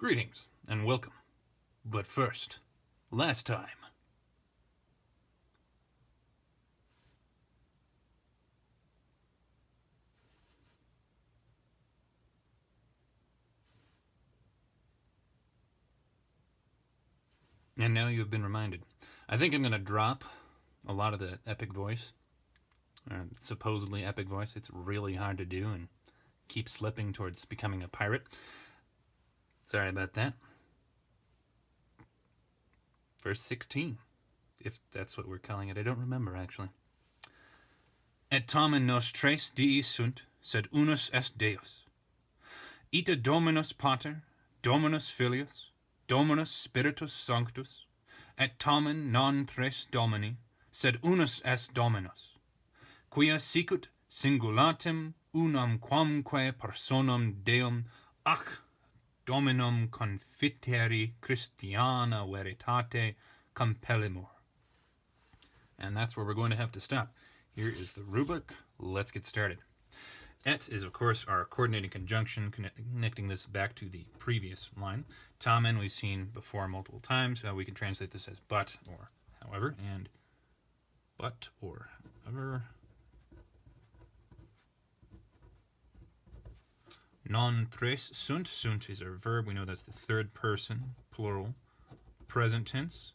Greetings and welcome. But first, last time. And now you have been reminded. I think I'm going to drop a lot of the epic voice, supposedly epic voice. It's really hard to do and keep slipping towards becoming a pirate. Sorry about that. Verse 16, if that's what we're calling it. I don't remember, actually. Et tamen nos tres diis sunt, sed unus est Deus. Ita Dominus Pater, Dominus Filius, Dominus Spiritus Sanctus, et tamen non tres Domini, sed unus est Dominus, quia sicut singulatem unam quamque personam Deum ac Dominum confiteri Christiana veritate compellimur. And that's where we're going to have to stop. Here is the rubric. Let's get started. Et is, of course, our coordinating conjunction, connecting this back to the previous line. Tamen we've seen before multiple times. We can translate this as but or however, and but or however. Non tres sunt. Sunt is our verb. We know that's the third person, plural, present tense.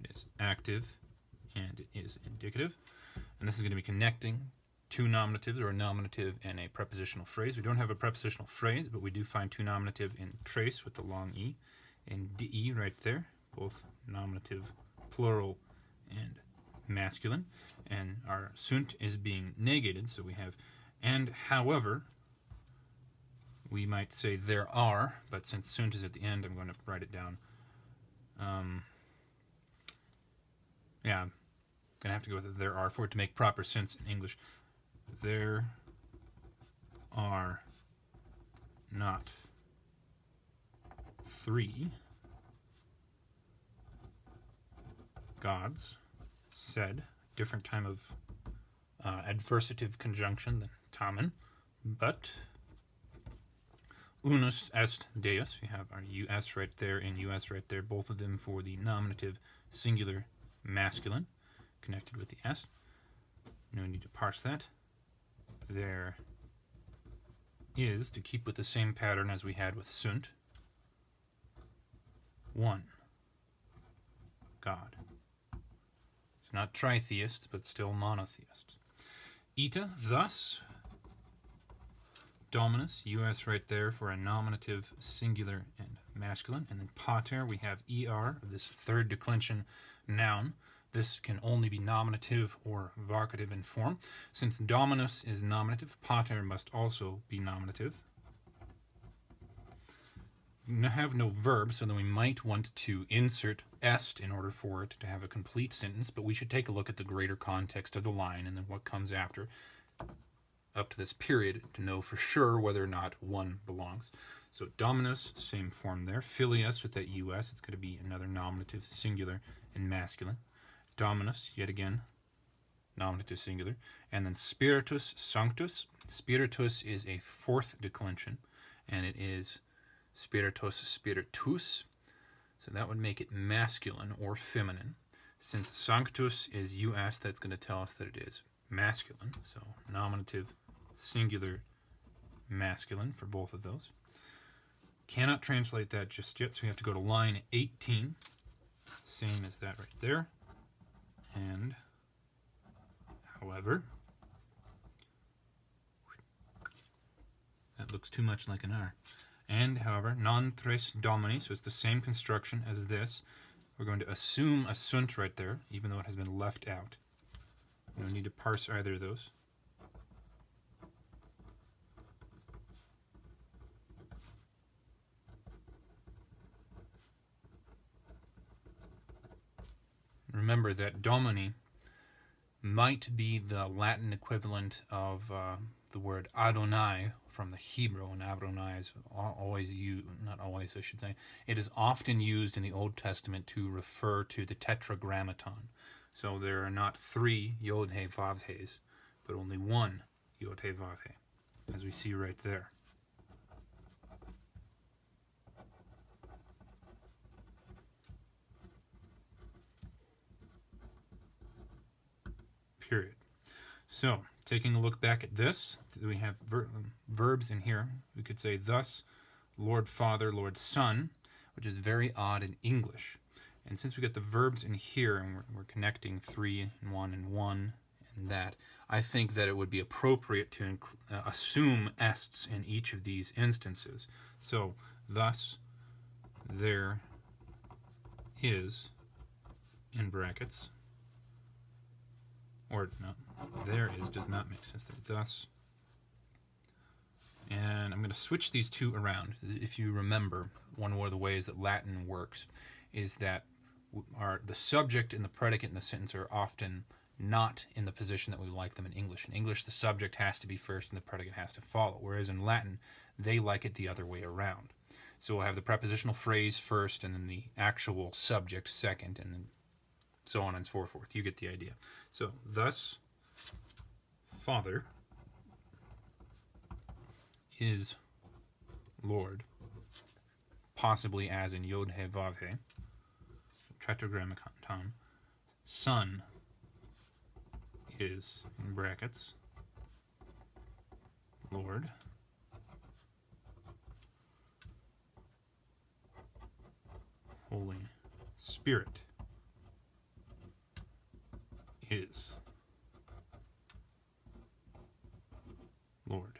It is active, and it is indicative. And this is going to be connecting two nominatives, or a nominative and a prepositional phrase. We don't have a prepositional phrase, but we do find two nominative in trace with the long E and de right there, both nominative, plural, and masculine. And our sunt is being negated, so we have and however. We might say there are, but since sunt is at the end, I'm going to write it down. I'm going to have to go with there are for it to make proper sense in English. There are not three gods, said, different time of adversative conjunction than tamen, but unus est Deus. We have our us right there and us right there, both of them for the nominative singular masculine, connected with the s. No need to parse that. There is, to keep with the same pattern as we had with sunt, one God. It's not tritheists, but still monotheists. Ita, thus, Dominus, us right there for a nominative, singular, and masculine. And then pater, we have er, this third declension noun. This can only be nominative or vocative in form. Since Dominus is nominative, pater must also be nominative. We have no verb, so then we might want to insert est in order for it to have a complete sentence, but we should take a look at the greater context of the line and then what comes after up to this period to know for sure whether or not one belongs. So Dominus, same form there. Filius with that us, it's going to be another nominative, singular, and masculine. Dominus, yet again, nominative, singular. And then Spiritus Sanctus. Spiritus is a fourth declension, and it is Spiritus Spiritus. So that would make it masculine or feminine. Since Sanctus is us, that's going to tell us that it is masculine. So nominative, singular, masculine for both of those. Cannot translate that just yet, so we have to go to line 18. Same as that right there. And, however, that looks too much like an R. And, however, non tres Domini, so it's the same construction as this. We're going to assume a sunt right there, even though it has been left out. We don't need to parse either of those. Remember that Domini might be the Latin equivalent of the word Adonai from the Hebrew, and Adonai is always used, not always I should say, it is often used in the Old Testament to refer to the Tetragrammaton. So there are not three Yod-He Vav-He's, but only one Yod-He Vav-He, as we see right there. period. So, taking a look back at this, we have verbs in here. We could say, thus, Lord Father, Lord Son, which is very odd in English. And since we got the verbs in here, and we're connecting 3 and 1 and 1 and that, I think that it would be appropriate to assume ests in each of these instances. So, thus, there is, in brackets, or no, there is does not make sense there. Thus, and I'm going to switch these two around. If you remember, one of the ways that Latin works is that the subject and the predicate in the sentence are often not in the position that we like them in English. In English, the subject has to be first and the predicate has to follow, whereas in Latin, they like it the other way around. So we'll have the prepositional phrase first and then the actual subject second, and then so on and so forth. You get the idea. So, thus, Father is Lord, possibly as in Yod He Vav He, Tetragrammaton. Son is, in brackets, Lord. Holy Spirit is Lord.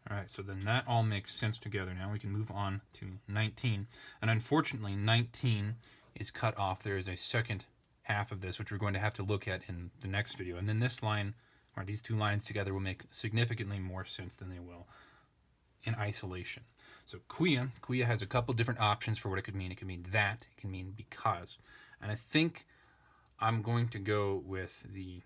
All right, so then that all makes sense together. Now we can move on to 19. And unfortunately, 19 is cut off. There is a second half of this, which we're going to have to look at in the next video. And then this line, or these two lines together, will make significantly more sense than they will in isolation. So quia has a couple different options for what it could mean. It could mean that, it can mean because. And I think I'm going to go with the...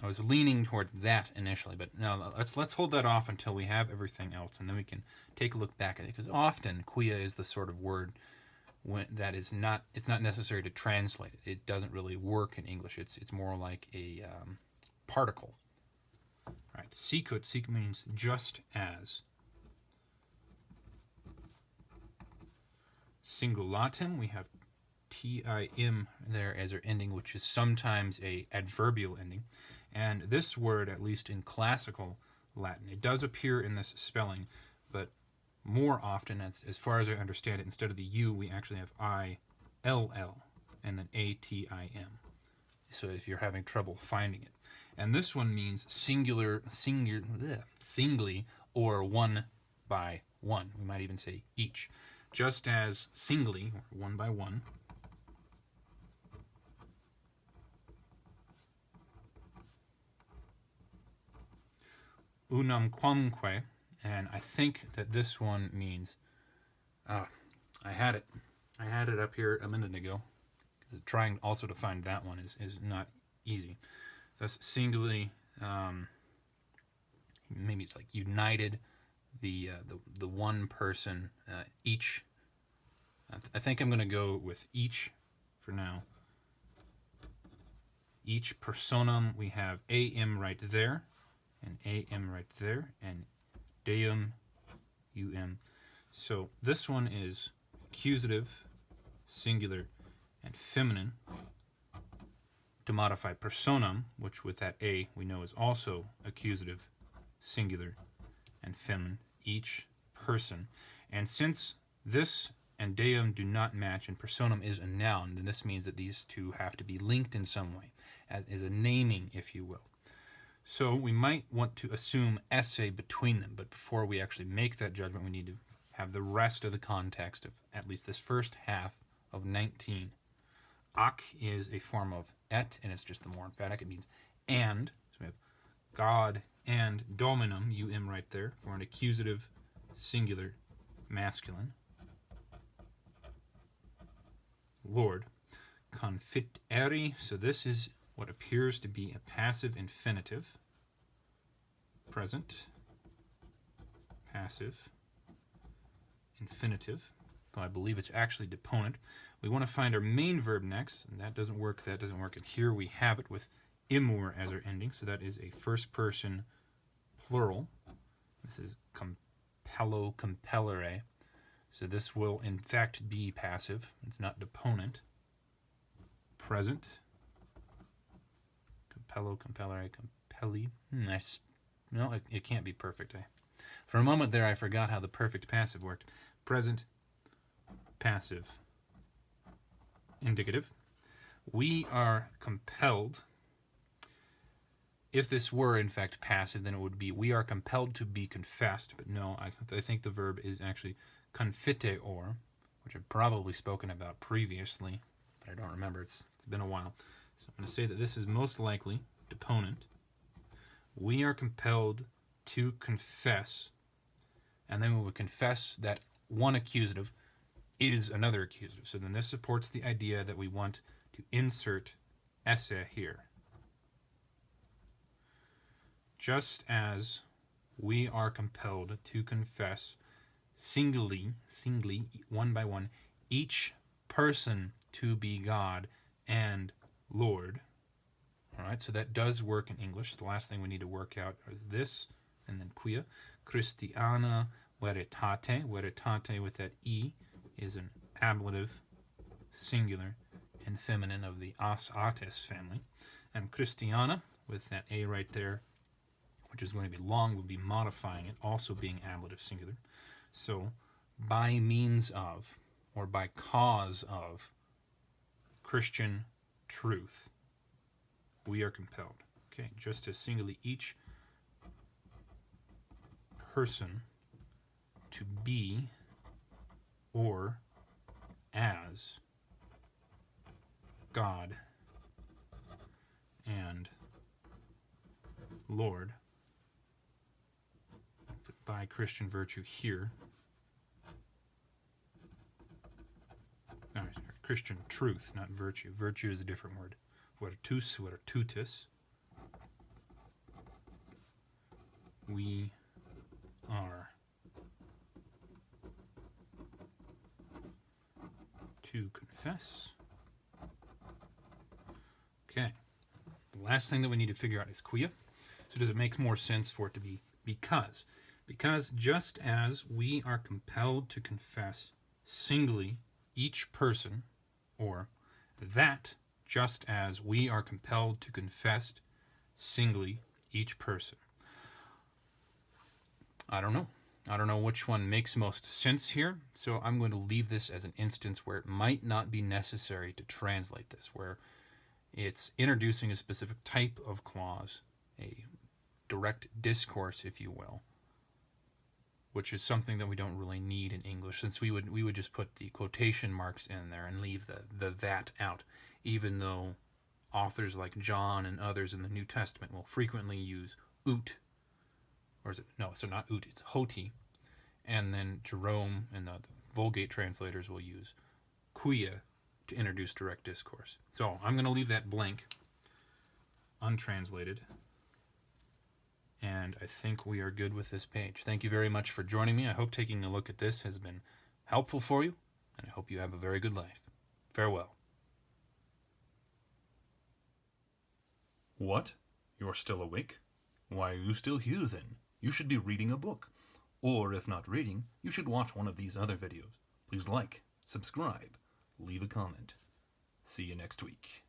I was leaning towards that initially, but now let's hold that off until we have everything else, and then we can take a look back at it. Because often quia is the sort of word that is not. It's not necessary to translate it. It doesn't really work in English. It's more like a particle. All right, sicut means just as. Singulatum, we have tim there as our ending, which is sometimes a adverbial ending. And this word, at least in classical Latin, it does appear in this spelling, but more often, as far as I understand it, instead of the U, we actually have I-L-L and then A-T-I-M. So if you're having trouble finding it. And this one means singly, or one by one. We might even say each. Just as singly, or one by one, unam quamque, and I think that this one means, I had it up here a minute ago. Trying also to find that one is not easy. Thus, singly, maybe it's like united, the one person, each. I think I'm going to go with each for now. Each personam, we have am right there, and am right there, and deum, um. So this one is accusative, singular, and feminine. To modify personam, which with that a we know is also accusative, singular, and feminine, each person. And since this and deum do not match and personam is a noun, then this means that these two have to be linked in some way, as a naming, if you will. So we might want to assume esse between them, but before we actually make that judgment, we need to have the rest of the context of at least this first half of 19. Ac is a form of et, and it's just the more emphatic. It means and. So we have God and dominum, right there, for an accusative, singular, masculine. Lord. Confitere, so this is what appears to be a passive infinitive. Present. Passive. Infinitive. Though I believe it's actually deponent. We want to find our main verb next, and that doesn't work, And here we have it with imur as our ending, so that is a first person plural. This is compello, compellere. So this will in fact be passive. It's not deponent. Present. compello, compellere, compelli. No, it can't be perfect. For a moment there, I forgot how the perfect passive worked. Present, passive, indicative. We are compelled. If this were, in fact, passive, then it would be, we are compelled to be confessed. But no, I think the verb is actually confiteor, which I've probably spoken about previously, but I don't remember. It's been a while. So I'm going to say that this is most likely deponent. We are compelled to confess, and then we would confess that one accusative is another accusative. So then this supports the idea that we want to insert esse here. Just as we are compelled to confess singly, one by one, each person to be God and Lord. All right, so that does work in English. The last thing we need to work out is this, and then quia. Christiana veritate. Veritate with that E is an ablative, singular, and feminine of the as ates family. And Christiana, with that A right there, which is going to be long, will be modifying it, also being ablative singular. So, by means of, or by cause of, Christian truth, we are compelled. Okay, just as singly each person to be or as God and Lord. Put by Christian virtue here. All right, Christian truth, not virtue. Virtue is a different word. Virtus, virtutis. We are to confess. Okay. The last thing that we need to figure out is quia. So does it make more sense for it to be because? Because just as we are compelled to confess singly each person, or that just as we are compelled to confess singly each person. I don't know. I don't know which one makes most sense here, so I'm going to leave this as an instance where it might not be necessary to translate this, where it's introducing a specific type of clause, a direct discourse, if you will, which is something that we don't really need in English, since we would just put the quotation marks in there and leave the that out, even though authors like John and others in the New Testament will frequently use ut, or is it, no, so not ut, it's hoti, and then Jerome and the Vulgate translators will use quia to introduce direct discourse. So I'm going to leave that blank, untranslated, and I think we are good with this page. Thank you very much for joining me. I hope taking a look at this has been helpful for you, and I hope you have a very good life. Farewell. What? You're still awake? Why are you still here then? You should be reading a book. Or if not reading, you should watch one of these other videos. Please like, subscribe, leave a comment. See you next week.